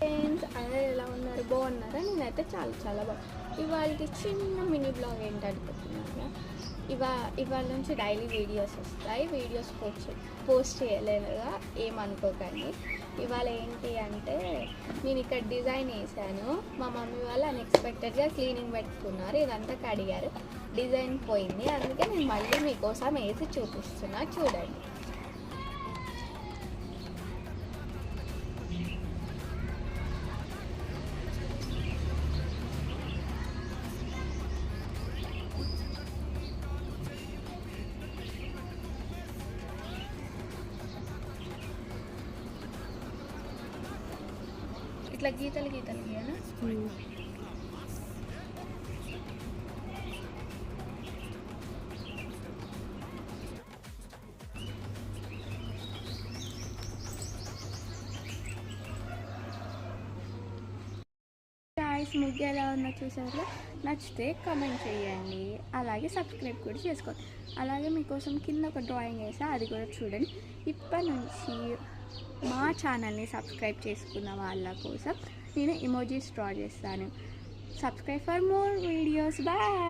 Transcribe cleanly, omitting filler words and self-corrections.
Friends అందరూ ఎలా ఉన్నారు? బాగున్నారా? నేనైతే చాలా ఇవాళ చిన్న మినీ బ్లాగ్ ఏంటనుకుంటున్నాను. ఇవాళ నుంచి డైలీ వీడియోస్ వస్తాయి. వీడియోస్ పోస్ట్ చేయలేదుగా ఏమనుకోకండి. ఇవాళ ఏంటి అంటే నేను ఇక్కడ డిజైన్ వేసాను. మా మమ్మీ వాళ్ళు అన్ఎక్స్పెక్టెడ్గా క్లీనింగ్ పెట్టుకున్నారు. ఇదంతా కడిగారు, డిజైన్ పోయింది. అందుకే నేను మళ్ళీ మీకోసం వేసి చూపిస్తున్నా, చూడండి. ఇట్లా గీతలు గీయనా? ముగ్గు ఎలా ఉందో చూసారు. నచ్చితే కామెంట్ చేయండి, అలాగే సబ్స్క్రైబ్ కూడా చేసుకోండి. అలాగే మీకోసం కింద ఒక డ్రాయింగ్ వేసా, అది కూడా చూడండి. ఇప్పటి నుంచి మా ఛానల్ని సబ్స్క్రైబ్ చేసుకున్న వాళ్ళ కోసం నేను ఇమోజీస్ డ్రా చేస్తాను. Subscribe for more videos. Bye.